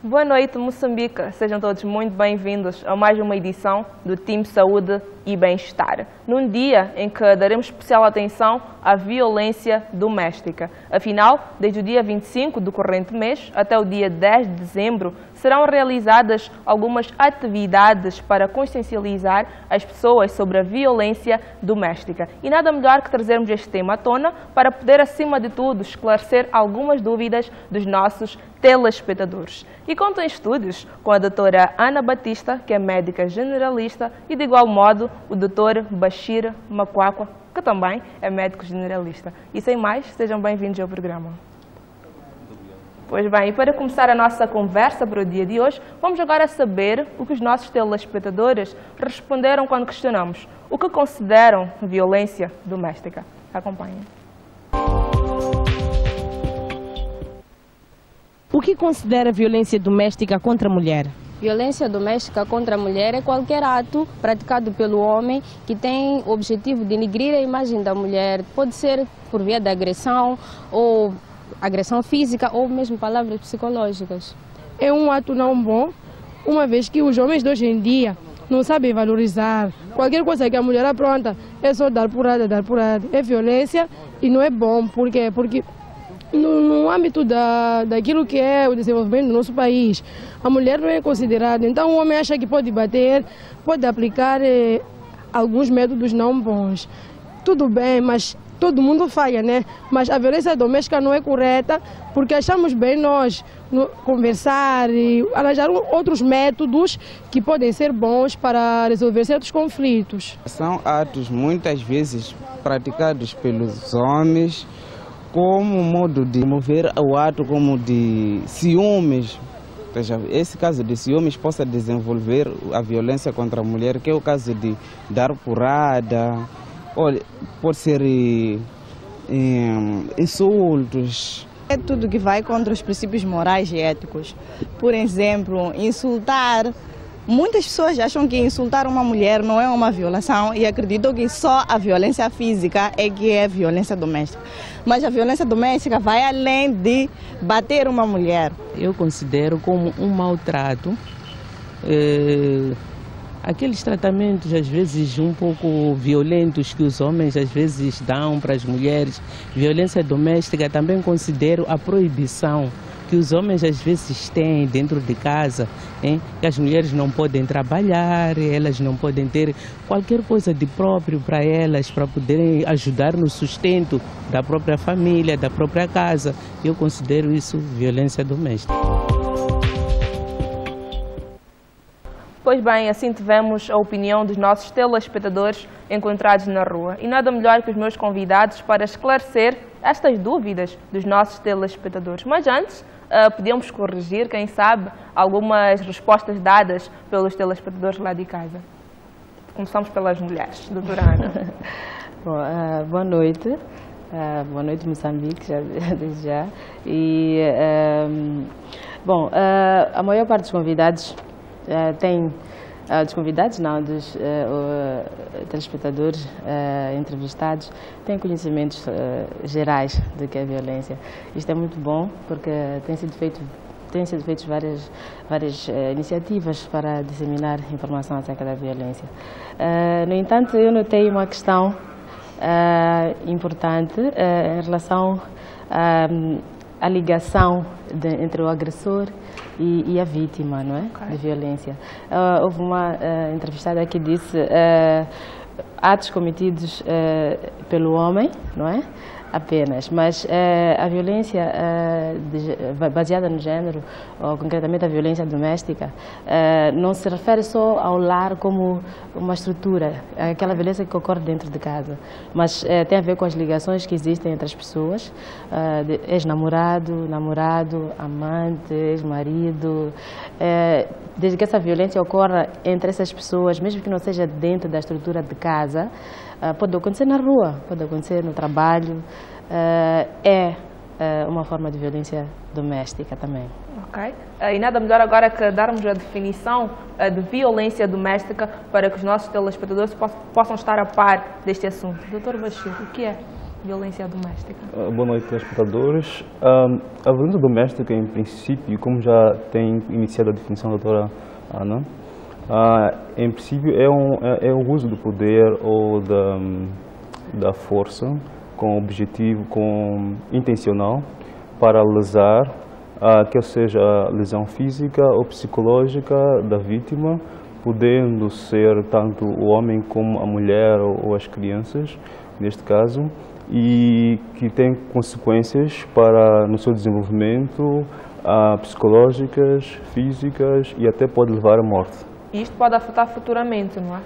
Boa noite, Moçambique. Sejam todos muito bem-vindos a mais uma edição do Team Saúde e Bem-Estar, num dia em que daremos especial atenção à violência doméstica. Afinal, desde o dia 25 do corrente mês até o dia 10 de dezembro, serão realizadas algumas atividades para consciencializar as pessoas sobre a violência doméstica. E nada melhor que trazermos este tema à tona para poder, acima de tudo, esclarecer algumas dúvidas dos nossos telespectadores. E conto em estúdios com a doutora Ana Batista, que é médica generalista, e de igual modo o doutor Bashir Macuacua, que também é médico generalista. E sem mais, sejam bem-vindos ao programa. Pois bem, e para começar a nossa conversa para o dia de hoje, vamos agora saber o que os nossos telespectadores responderam quando questionamos o que consideram violência doméstica. Acompanhem. O que considera violência doméstica contra a mulher? Violência doméstica contra a mulher é qualquer ato praticado pelo homem que tem o objetivo de denigrir a imagem da mulher. Pode ser por via de agressão, ou agressão física, ou mesmo palavras psicológicas. É um ato não bom, uma vez que os homens de hoje em dia não sabem valorizar. Qualquer coisa que a mulher apronta é só dar porrada, dar porrada. É violência e não é bom. Por quê? Porque no âmbito daquilo que é o desenvolvimento do nosso país, a mulher não é considerada. Então o homem acha que pode bater, pode aplicar alguns métodos não bons. Tudo bem, mas todo mundo falha, né? Mas a violência doméstica não é correta, porque achamos bem nós conversar e arranjar outros métodos que podem ser bons para resolver certos conflitos. São atos muitas vezes praticados pelos homens como modo de mover o ato como de ciúmes. Esse caso de ciúmes possa desenvolver a violência contra a mulher, que é o caso de dar porrada, pode ser insultos. É tudo que vai contra os princípios morais e éticos. Por exemplo, insultar. Muitas pessoas acham que insultar uma mulher não é uma violação e acreditam que só a violência física é que é violência doméstica. Mas a violência doméstica vai além de bater uma mulher. Eu considero como um maltrato. Aqueles tratamentos às vezes um pouco violentos que os homens às vezes dão para as mulheres. Violência doméstica também considero a proibição que os homens às vezes têm dentro de casa, hein? Que as mulheres não podem trabalhar, elas não podem ter qualquer coisa de próprio para elas, para poderem ajudar no sustento da própria família, da própria casa. Eu considero isso violência doméstica. Pois bem, assim tivemos a opinião dos nossos telespectadores encontrados na rua. E nada melhor que os meus convidados para esclarecer estas dúvidas dos nossos telespectadores. Mas antes, podíamos corrigir, quem sabe, algumas respostas dadas pelos telespectadores lá de casa. Começamos pelas mulheres, doutora Ana. Bom, boa noite. Boa noite, Moçambique, desde já. E, a maior parte dos convidados dos telespectadores entrevistados têm conhecimentos gerais do que é violência. Isto é muito bom porque têm sido feitas várias iniciativas para disseminar informação acerca da violência. No entanto, eu notei uma questão importante em relação à ligação entre o agressor e a vítima, não é? Okay. De violência. Houve uma entrevistada que disse atos cometidos pelo homem, não é? Apenas, mas a violência baseada no género, ou concretamente a violência doméstica, não se refere só ao lar como uma estrutura, aquela violência que ocorre dentro de casa, mas tem a ver com as ligações que existem entre as pessoas, ex-namorado, namorado, amante, ex-marido. Desde que essa violência ocorra entre essas pessoas, mesmo que não seja dentro da estrutura de casa, pode acontecer na rua, pode acontecer no trabalho, é uma forma de violência doméstica também. Ok. E nada melhor agora que darmos a definição de violência doméstica para que os nossos telespectadores possam estar a par deste assunto. Doutor Bashir, o que é? violência doméstica? Boa noite, telespectadores. A violência doméstica, em princípio, como já tem iniciado a definição da doutora Ana, em princípio é o uso do poder ou da força com objetivo, intencional, para lesar, quer seja lesão física ou psicológica da vítima, podendo ser tanto o homem como a mulher ou as crianças, neste caso, e que tem consequências no seu desenvolvimento psicológicas, físicas e até pode levar à morte. E isto pode afetar futuramente, não é?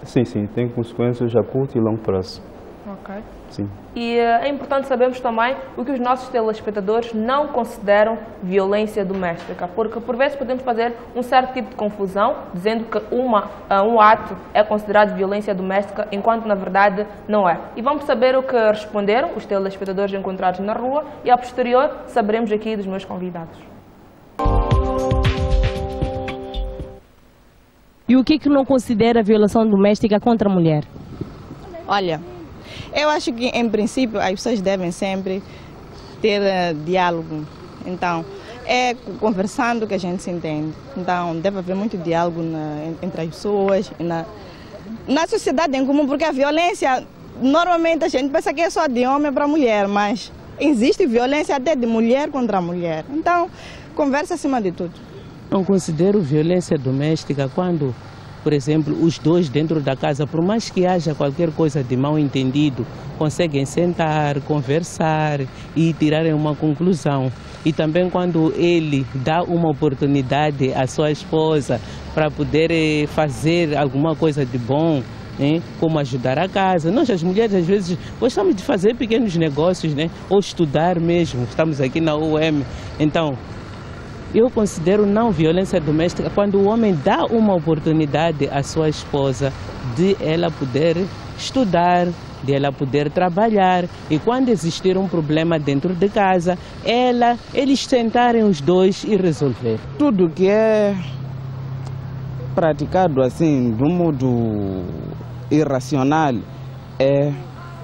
Sim, sim, tem consequências a curto e longo prazo. Ok. Sim. E é importante sabermos também o que os nossos telespectadores não consideram violência doméstica, porque por vezes podemos fazer um certo tipo de confusão, dizendo que um ato é considerado violência doméstica, enquanto na verdade não é. E vamos saber o que responderam os telespectadores encontrados na rua e, a posterior, saberemos aqui dos meus convidados. E o que não considera violação doméstica contra a mulher? Olha, eu acho que, em princípio, as pessoas devem sempre ter diálogo. Então, é conversando que a gente se entende. Então, deve haver muito diálogo entre as pessoas, na sociedade em comum, porque a violência, normalmente a gente pensa que é só de homem para mulher, mas existe violência até de mulher contra mulher. Então, conversa acima de tudo. Não considero violência doméstica quando, por exemplo, os dois dentro da casa, por mais que haja qualquer coisa de mal entendido, conseguem sentar, conversar e tirarem uma conclusão. E também quando ele dá uma oportunidade à sua esposa para poder fazer alguma coisa de bom, como ajudar a casa. Nós, as mulheres, às vezes, gostamos de fazer pequenos negócios, ou estudar mesmo. Estamos aqui na UEM. Então, eu considero não violência doméstica quando o homem dá uma oportunidade à sua esposa de ela poder estudar, de ela poder trabalhar, e quando existir um problema dentro de casa, eles sentarem os dois e resolver. Tudo que é praticado assim de um modo irracional é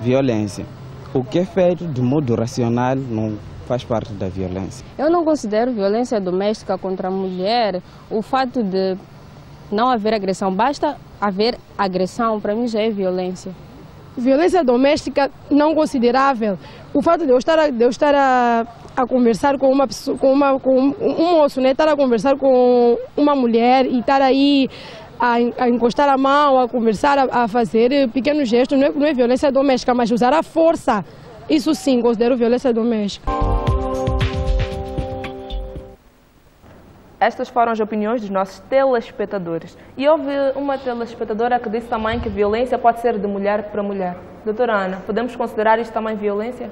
violência. O que é feito de modo racional não faz parte da violência. Eu não considero violência doméstica contra a mulher o fato de não haver agressão. Basta haver agressão, para mim já é violência. Violência doméstica não considerável. O fato de eu estar a conversar com uma pessoa, com um moço, estar a conversar com uma mulher e estar aí a encostar a mão, a conversar, a fazer pequenos gestos, não é violência doméstica, mas usar a força, isso sim considero violência doméstica. Estas foram as opiniões dos nossos telespectadores. E houve uma telespectadora que disse também que violência pode ser de mulher para mulher. Doutora Ana, podemos considerar isto também violência?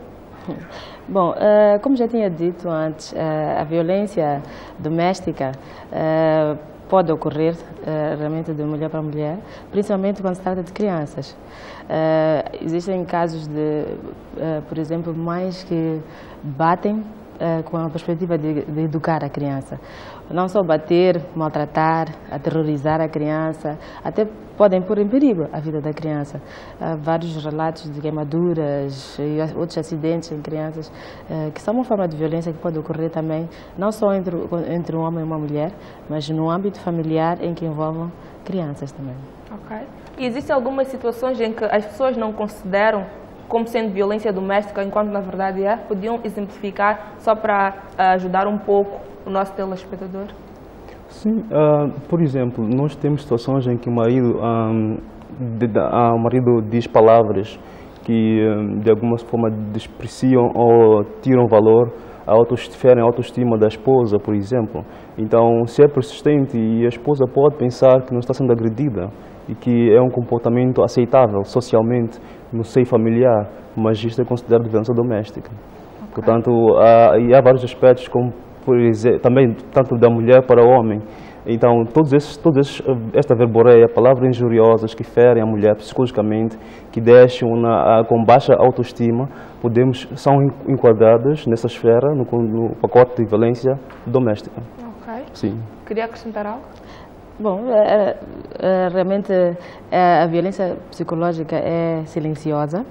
Bom, como já tinha dito antes, a violência doméstica pode ocorrer realmente de mulher para mulher, principalmente quando se trata de crianças. Existem casos de, por exemplo, mães que batem com a perspectiva de educar a criança. Não só bater, maltratar, aterrorizar a criança, até podem pôr em perigo a vida da criança. Há vários relatos de queimaduras e outros acidentes em crianças que são uma forma de violência que pode ocorrer também, não só entre um homem e uma mulher, mas no âmbito familiar em que envolvam crianças também. Ok. E existem algumas situações em que as pessoas não consideram como sendo violência doméstica, enquanto na verdade é? Podiam exemplificar só para ajudar um pouco o nosso telespectador? Sim, por exemplo, nós temos situações em que o marido diz palavras que de alguma forma despreciam ou tiram valor, ferem a autoestima da esposa, por exemplo. Então, se é persistente e a esposa pode pensar que não está sendo agredida e que é um comportamento aceitável socialmente no seio familiar, mas isto é considerado violência doméstica. Okay. Portanto, há vários aspectos, como por exemplo, também tanto da mulher para o homem. Então, esta verboreia, palavras injuriosas que ferem a mulher psicologicamente, que deixam com baixa autoestima, são enquadradas nessa esfera, no pacote de violência doméstica. Ok. Sim. Queria acrescentar algo? Bom, realmente a violência psicológica é silenciosa.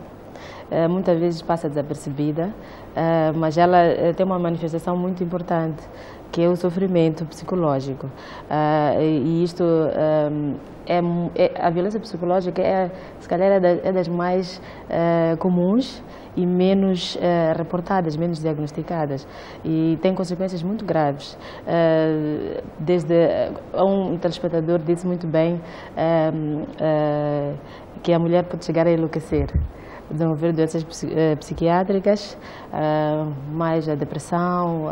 muitas vezes passa desapercebida, mas ela tem uma manifestação muito importante, que é o sofrimento psicológico. E isto a violência psicológica se calhar é das mais comuns e menos reportadas, menos diagnosticadas, e tem consequências muito graves. Um telespectador disse muito bem que a mulher pode chegar a enlouquecer, desenvolver doenças psiquiátricas, mais a depressão,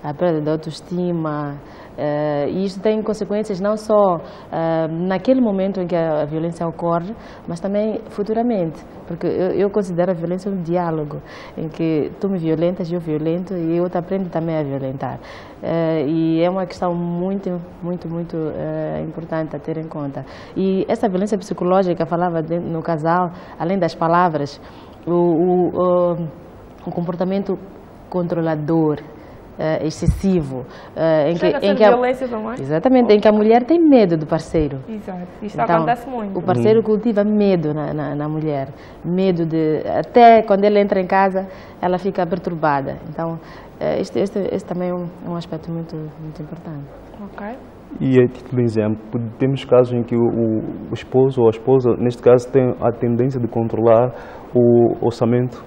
a perda da autoestima. E isto tem consequências não só naquele momento em que a violência ocorre, mas também futuramente, porque eu considero a violência um diálogo, em que tu me violentas, eu violento e eu te aprendo também a violentar. E é uma questão muito importante a ter em conta. E essa violência psicológica, falava no casal, além das palavras, o comportamento controlador, excessivo, em que violência também? Exatamente, em que a mulher tem medo do parceiro. Exato, isso então, acontece muito. O parceiro cultiva medo na mulher, medo de, até quando ele entra em casa, ela fica perturbada. Então, este também é um aspecto muito importante. Ok. E a título de exemplo, temos casos em que o esposo ou a esposa, neste caso, tem a tendência de controlar o orçamento,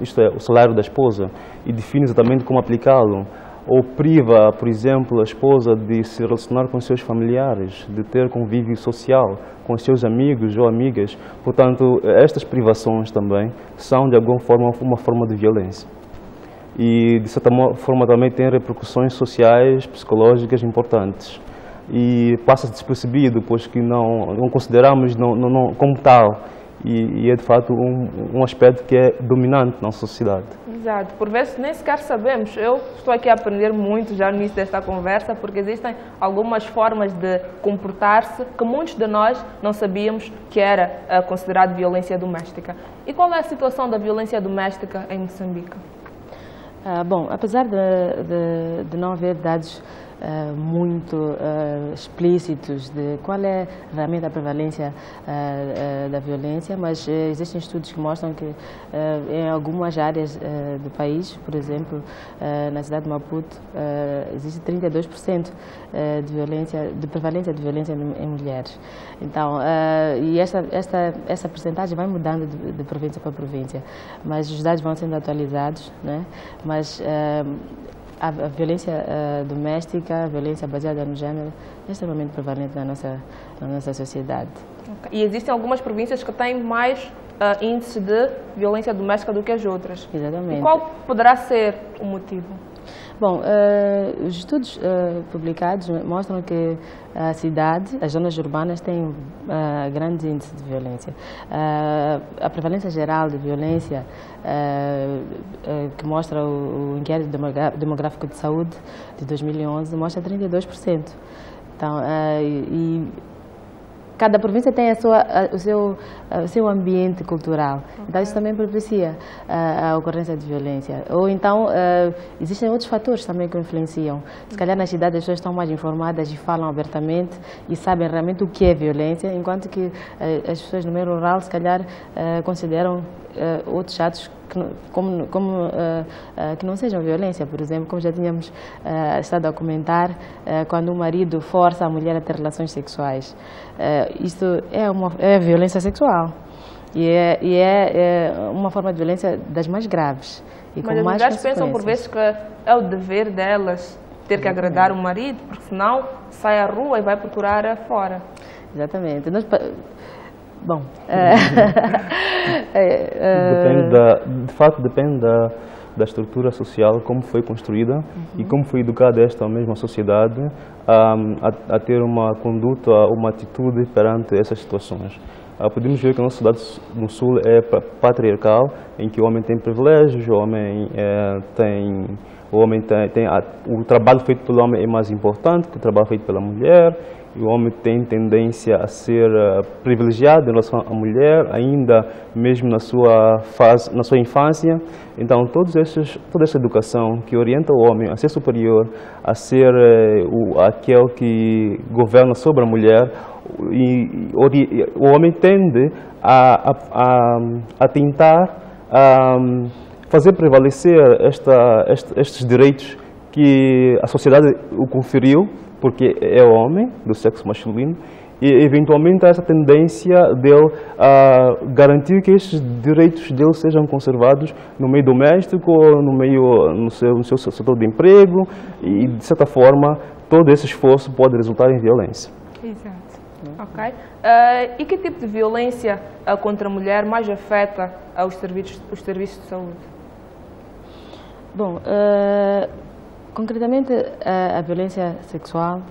isto é, o salário da esposa, e define exatamente como aplicá-lo. Ou priva, por exemplo, a esposa de se relacionar com os seus familiares, de ter convívio social com os seus amigos ou amigas. Portanto, estas privações também são, de alguma forma, uma forma de violência. E, de certa forma, também tem repercussões sociais, psicológicas importantes. E passa despercebido, pois que não consideramos como tal. E é, de fato, um aspecto que é dominante na sociedade. Exato. Por vezes nem sequer sabemos. Eu estou aqui a aprender muito já no início desta conversa, porque existem algumas formas de comportar-se que muitos de nós não sabíamos que era considerado violência doméstica. E qual é a situação da violência doméstica em Moçambique? Bom, apesar de não haver dados muito explícitos de qual é realmente a prevalência da violência, mas existem estudos que mostram que em algumas áreas do país, por exemplo, na cidade de Maputo, existe 32% de prevalência de violência em mulheres. Então, e essa percentagem vai mudando de província para província, mas os dados vão sendo atualizados, né? Mas a violência doméstica, a violência baseada no género, é extremamente prevalente na nossa sociedade. Okay. E existem algumas províncias que têm mais índice de violência doméstica do que as outras. Exatamente. E qual poderá ser o motivo? Bom, os estudos publicados mostram que a cidade, as zonas urbanas têm grandes índices de violência. A prevalência geral de violência, que mostra o inquérito demográfico de saúde de 2011, mostra 32%. Então, cada província tem o seu ambiente cultural, então isso também propicia a ocorrência de violência. Ou então, existem outros fatores também que influenciam. Se calhar nas cidades as pessoas estão mais informadas e falam abertamente e sabem realmente o que é violência, enquanto que as pessoas no meio rural, se calhar, consideram outros atos que não sejam violência. Por exemplo, como já tínhamos estado a comentar, quando o marido força a mulher a ter relações sexuais. Isto é violência sexual e é uma forma de violência das mais graves e com mais consequências. Mas as mulheres pensam por vezes que é o dever delas ter que agradar o marido, porque senão sai à rua e vai procurar fora. Exatamente. Bom, de fato depende da estrutura social, como foi construída e como foi educada esta mesma sociedade a ter uma conduta, uma atitude perante essas situações. Podemos ver que a nossa sociedade no Sul é patriarcal, em que o homem tem privilégios, o trabalho feito pelo homem é mais importante que o trabalho feito pela mulher. E o homem tem tendência a ser privilegiado em relação à mulher, ainda mesmo na sua infância. Então, toda essa educação que orienta o homem a ser superior, a ser aquele que governa sobre a mulher, o homem tende a tentar fazer prevalecer estes direitos que a sociedade o conferiu, porque é o homem, do sexo masculino, e eventualmente há essa tendência dele a garantir que estes direitos dele sejam conservados no meio doméstico, no seu setor de emprego, e de certa forma todo esse esforço pode resultar em violência. Exato. Ok. E que tipo de violência contra a mulher mais afeta os serviços de saúde? Bom, concretamente a violência sexual,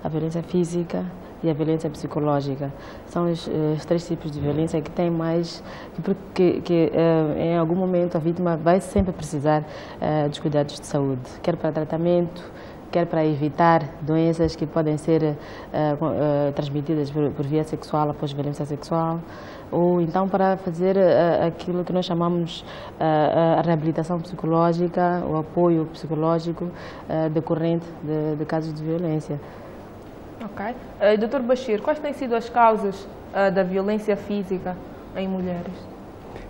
a violência física e a violência psicológica são os três tipos de violência que tem mais, que em algum momento a vítima vai sempre precisar dos cuidados de saúde, quer para tratamento, quer para evitar doenças que podem ser transmitidas por via sexual após violência sexual, ou então para fazer aquilo que nós chamamos a reabilitação psicológica, o apoio psicológico decorrente de casos de violência. Ok. Dr. Bashir, quais têm sido as causas da violência física em mulheres?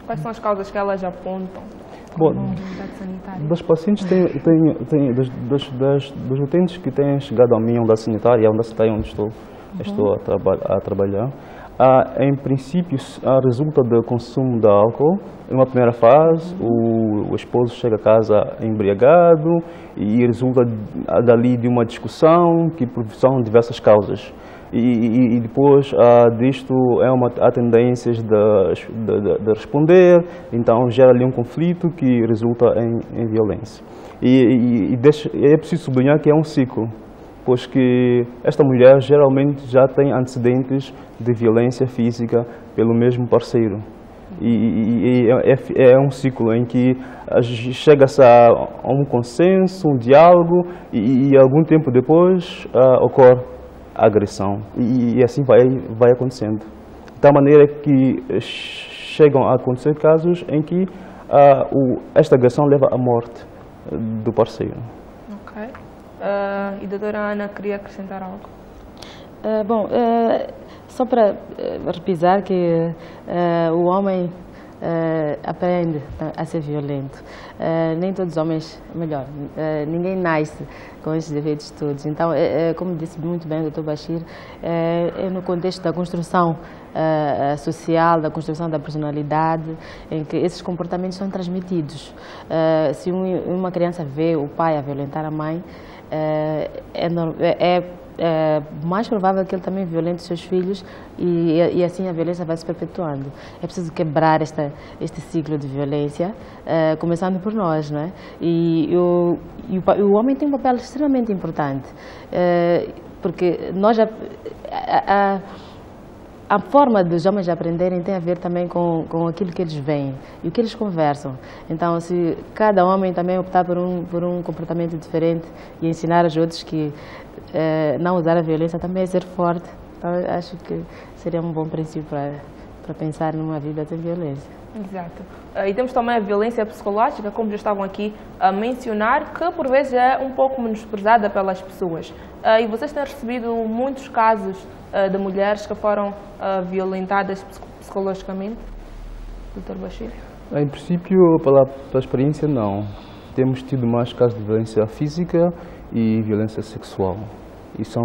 Quais são as causas que elas apontam? Bom, dos pacientes dos utentes que têm chegado à minha unidade sanitária, a unidade sanitária onde estou a trabalhar, em princípio resulta do consumo de álcool. Em uma primeira fase, o esposo chega a casa embriagado e resulta dali de uma discussão que são diversas causas. E depois disto há tendências de responder, então gera ali um conflito que resulta em violência. E é preciso sublinhar que é um ciclo, pois que esta mulher geralmente já tem antecedentes de violência física pelo mesmo parceiro. E é um ciclo em que chega-se a um consenso, um diálogo e algum tempo depois ocorre a agressão e assim vai acontecendo. De tal maneira que chegam a acontecer casos em que esta agressão leva à morte do parceiro. Ok. E a doutora Ana queria acrescentar algo? Bom, só para repisar que o homem aprende a ser violento. Nem todos os homens, melhor, ninguém nasce com esses defeitos todos. Então, como disse muito bem o Dr. Bashir, é no contexto da construção social, da construção da personalidade, em que esses comportamentos são transmitidos. Se uma criança vê o pai a violentar a mãe, é mais provável que ele também violente seus filhos e assim a violência vai se perpetuando. É preciso quebrar este ciclo de violência, começando por nós, não é? E o homem tem um papel extremamente importante, porque nós a forma dos homens aprenderem tem a ver também com aquilo que eles veem e o que eles conversam. Então, se cada homem também optar por um comportamento diferente e ensinar aos outros que não usar a violência também é ser forte, então, acho que seria um bom princípio para pensar numa vida sem violência. Exato. E temos também a violência psicológica, como já estavam aqui a mencionar, que por vezes é um pouco menosprezada pelas pessoas. E vocês têm recebido muitos casos de mulheres que foram violentadas psicologicamente? Dr. Bashir? Em princípio, pela experiência, não. Temos tido mais casos de violência física e violência sexual. E são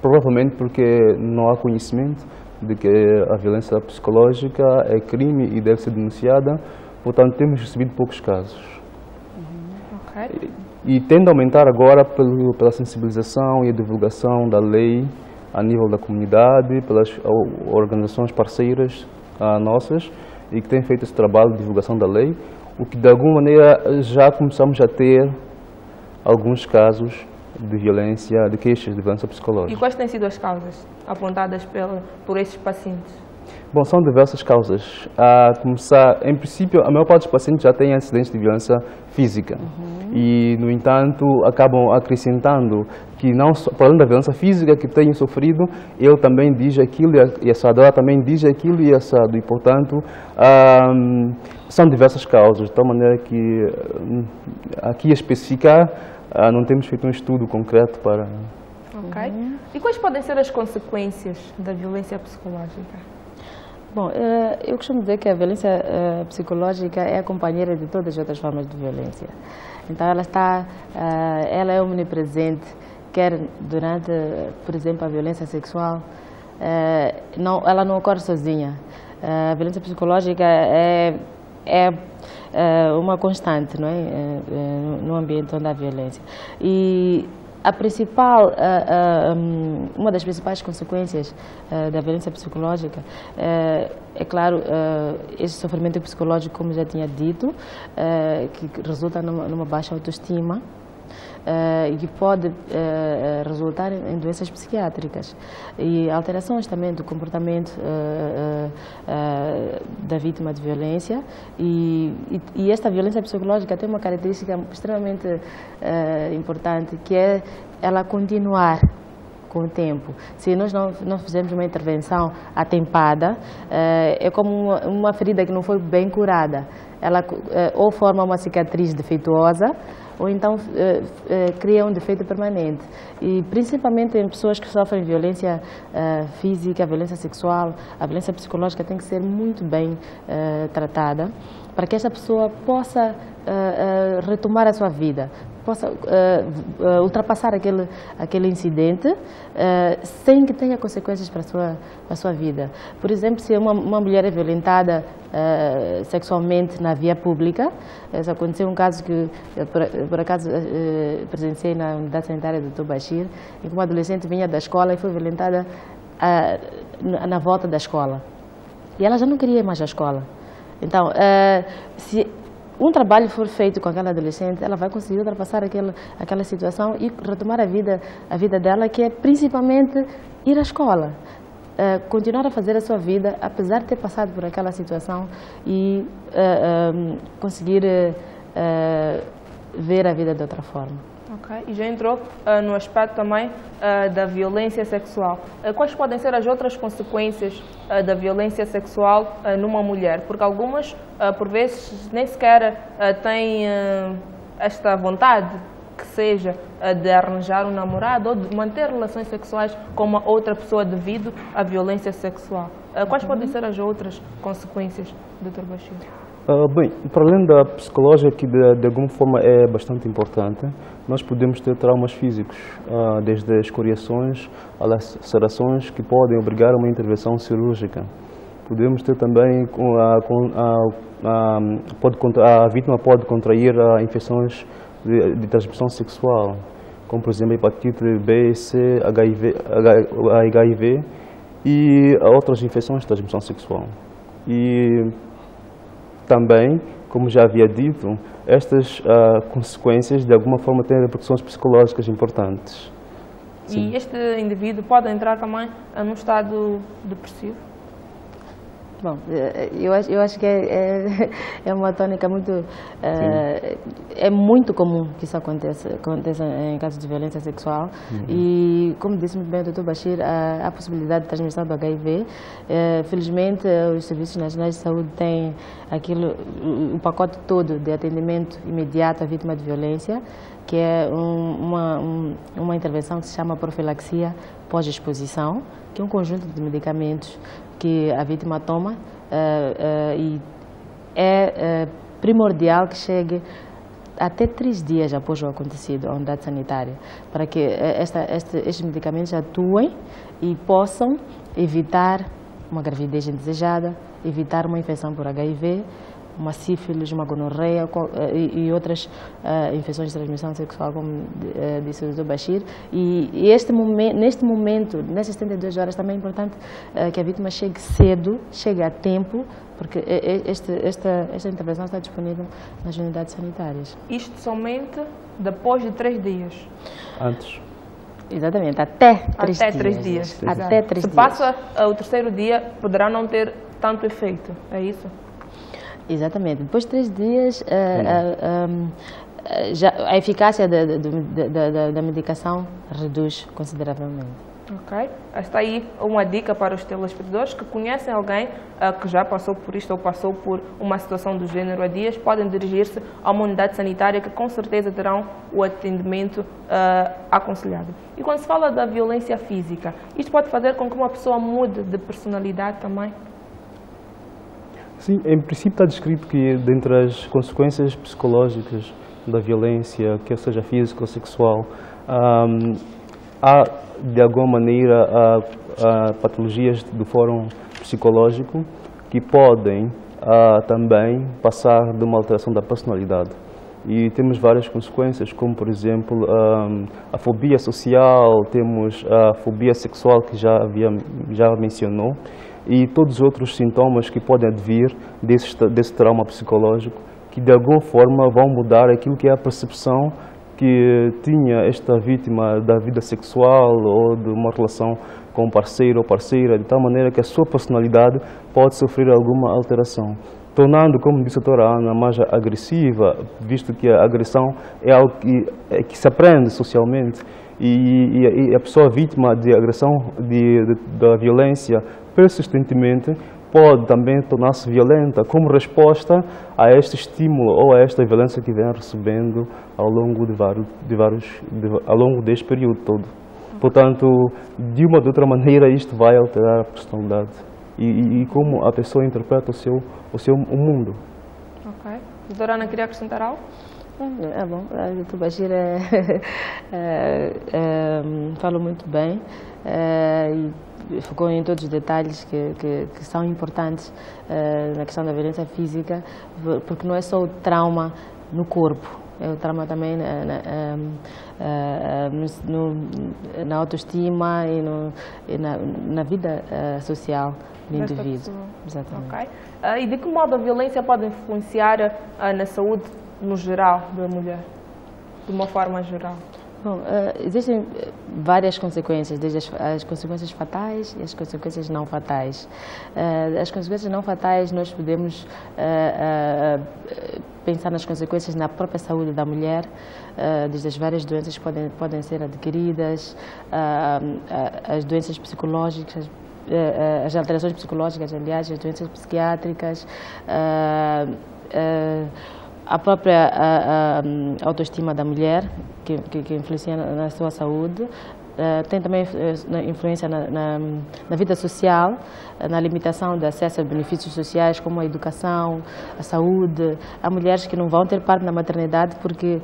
provavelmente porque não há conhecimento de que a violência psicológica é crime e deve ser denunciada, portanto temos recebido poucos casos. Okay. E tende a aumentar agora pela sensibilização e a divulgação da lei a nível da comunidade, pelas organizações parceiras nossas e que têm feito esse trabalho de divulgação da lei, o que de alguma maneira já começamos a ter alguns casos de violência, de queixas de violência psicológica. E quais têm sido as causas apontadas por estes pacientes? Bom, são diversas causas. Em princípio, a maior parte dos pacientes já têm acidentes de violência física. E, no entanto, acabam acrescentando que, não só, para além da violência física que têm sofrido, ele também diz aquilo e ela também diz aquilo e assado. E, portanto, são diversas causas, de tal maneira que, aqui a especificar, não temos feito um estudo concreto para Ok. E quais podem ser as consequências da violência psicológica? Bom, eu costumo dizer que a violência psicológica é a companheira de todas as outras formas de violência. Então ela é omnipresente, quer durante, por exemplo, a violência sexual, ela não ocorre sozinha. A violência psicológica é uma constante, não é? No ambiente onde há violência. E uma das principais consequências da violência psicológica é claro, esse sofrimento psicológico, como já tinha dito, que resulta numa baixa autoestima, e que pode resultar em doenças psiquiátricas e alterações também do comportamento da vítima de violência. E esta violência psicológica tem uma característica extremamente importante, que é ela continuar com o tempo. Se nós não fizermos uma intervenção atempada, é como uma ferida que não foi bem curada. Ela ou forma uma cicatriz defeituosa, ou então cria um defeito permanente. E principalmente em pessoas que sofrem violência física, violência sexual, a violência psicológica tem que ser muito bem tratada, para que essa pessoa possa retomar a sua vida, possa ultrapassar aquele incidente sem que tenha consequências para a sua vida. Por exemplo, se uma mulher é violentada sexualmente na via pública, aconteceu um caso que, por acaso, presenciei na unidade sanitária do Dr. Bashir, em que uma adolescente vinha da escola e foi violentada na volta da escola. E ela já não queria ir mais à escola. Então, se um trabalho for feito com aquela adolescente, ela vai conseguir ultrapassar aquela situação e retomar a vida dela, que é principalmente ir à escola. Continuar a fazer a sua vida, apesar de ter passado por aquela situação, e conseguir ver a vida de outra forma. Ok, e já entrou no aspecto também da violência sexual. Quais podem ser as outras consequências da violência sexual numa mulher? Porque algumas, por vezes, nem sequer têm esta vontade, que seja de arranjar um namorado ou de manter relações sexuais com uma outra pessoa devido à violência sexual. Quais podem ser as outras consequências, Dr. Bashir? Bem, para além da psicológica, que de alguma forma é bastante importante, nós podemos ter traumas físicos, desde escoriações a lacerações que podem obrigar a uma intervenção cirúrgica. Podemos ter também, a vítima pode contrair infecções de transmissão sexual, como por exemplo hepatite B, C, HIV e outras infecções de transmissão sexual. E também, como já havia dito, estas consequências de alguma forma têm repercussões psicológicas importantes. Sim. E este indivíduo pode entrar também num estado depressivo? Bom, eu acho que é uma tônica muito... é muito comum que isso aconteça em casos de violência sexual. E, como disse muito bem o Dr. Bashir, a possibilidade de transmissão do HIV. Felizmente, os Serviços Nacionais de Saúde têm o pacote todo de atendimento imediato à vítima de violência, que é uma intervenção que se chama profilaxia pós-exposição, que é um conjunto de medicamentos que a vítima toma e é primordial que chegue até 3 dias após o acontecido à unidade sanitária, para que estes medicamentos atuem e possam evitar uma gravidez indesejada, evitar uma infecção por HIV, uma sífilis, uma gonorreia e outras infecções de transmissão sexual, como disse o Dr. Bashir. E neste momento, nessas 72 horas, também é importante que a vítima chegue cedo, chegue a tempo, porque esta intervenção está disponível nas unidades sanitárias. Isto somente depois de 3 dias? Antes. Exatamente, até 3 dias. Até 3 dias. Se passa o 3º dia, poderá não ter tanto efeito, é isso? Exatamente. Depois de 3 dias, a eficácia da medicação reduz consideravelmente. Ok. Está aí uma dica para os telespectadores que conhecem alguém que já passou por isto ou passou por uma situação do género há dias, podem dirigir-se a uma unidade sanitária que com certeza terão o atendimento aconselhado. E quando se fala da violência física, isto pode fazer com que uma pessoa mude de personalidade também? Sim, em princípio está descrito que dentre as consequências psicológicas da violência, quer seja física ou sexual, há de alguma maneira patologias do fórum psicológico que podem também passar de uma alteração da personalidade. E temos várias consequências, como por exemplo a fobia social, temos a fobia sexual que já mencionou, e todos os outros sintomas que podem advir desse trauma psicológico, que de alguma forma vão mudar aquilo que é a percepção que tinha esta vítima da vida sexual ou de uma relação com um parceiro ou parceira, de tal maneira que a sua personalidade pode sofrer alguma alteração, tornando, como disse a doutora Ana, mais agressiva, visto que a agressão é algo que se aprende socialmente, e a pessoa vítima de agressão, da violência, persistentemente, pode também tornar-se violenta como resposta a este estímulo ou a esta violência que vem recebendo ao longo ao longo deste período todo. Portanto, de uma ou de outra maneira, isto vai alterar a personalidade e como a pessoa interpreta o mundo. Ok. Doutora Ana, queria acrescentar algo? É bom, a doutora Bashir falou muito bem e focou em todos os detalhes que são importantes na questão da violência física, porque não é só o trauma no corpo, é o trauma também na autoestima e na vida social do indivíduo. Exatamente. Okay. E de que modo a violência pode influenciar na saúde no geral da mulher, de uma forma geral? Bom, existem várias consequências, desde as consequências fatais e as consequências não fatais. As consequências não fatais, nós podemos pensar nas consequências na própria saúde da mulher, desde as várias doenças que podem ser adquiridas, as doenças psicológicas, as alterações psicológicas, aliás, as doenças psiquiátricas, a própria autoestima da mulher, que influencia na sua saúde, tem também influência na vida social, na limitação do acesso a benefícios sociais como a educação, a saúde. Há mulheres que não vão ter parte na maternidade porque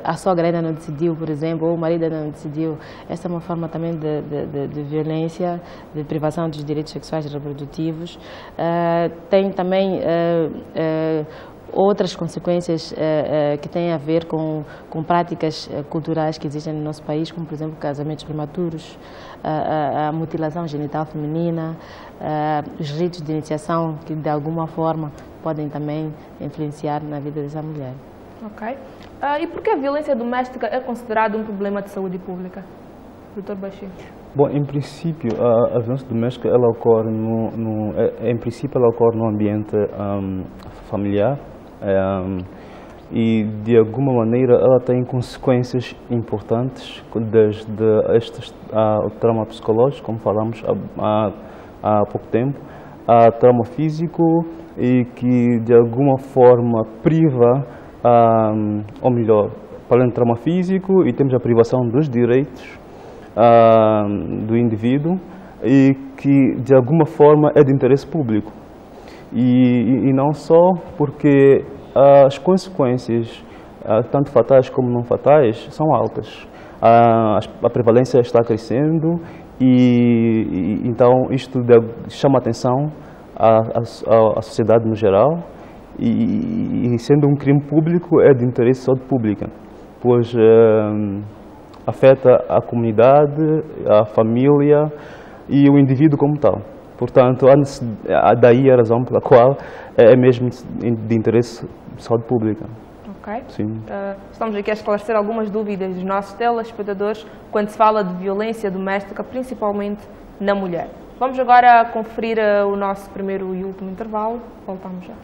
a sogra ainda não decidiu, por exemplo, ou o marido ainda não decidiu. Essa é uma forma também de violência, de privação dos direitos sexuais e reprodutivos. Tem também outras consequências que têm a ver com práticas culturais que existem no nosso país, como, por exemplo, casamentos prematuros, a mutilação genital feminina, os ritos de iniciação que, de alguma forma, podem também influenciar na vida dessa mulher. Ok. E por que a violência doméstica é considerada um problema de saúde pública? Dr. Bashir. Bom, em princípio, a violência doméstica ela ocorre no ambiente familiar. E de alguma maneira ela tem consequências importantes, desde o trauma psicológico, como falamos há pouco tempo, a trauma físico, e que de alguma forma priva, ou melhor, para além do trauma físico, e temos a privação dos direitos do indivíduo, e que de alguma forma é de interesse público. E não só porque as consequências, tanto fatais como não fatais, são altas. A prevalência está crescendo e então isto chama atenção à sociedade no geral, e sendo um crime público é de interesse de saúde pública, pois afeta a comunidade, a família e o indivíduo como tal. Portanto, daí a razão pela qual é mesmo de interesse de saúde pública. Ok. Sim. Estamos aqui a esclarecer algumas dúvidas dos nossos telespectadores quando se fala de violência doméstica, principalmente na mulher. Vamos agora conferir o nosso primeiro e último intervalo. Voltamos já.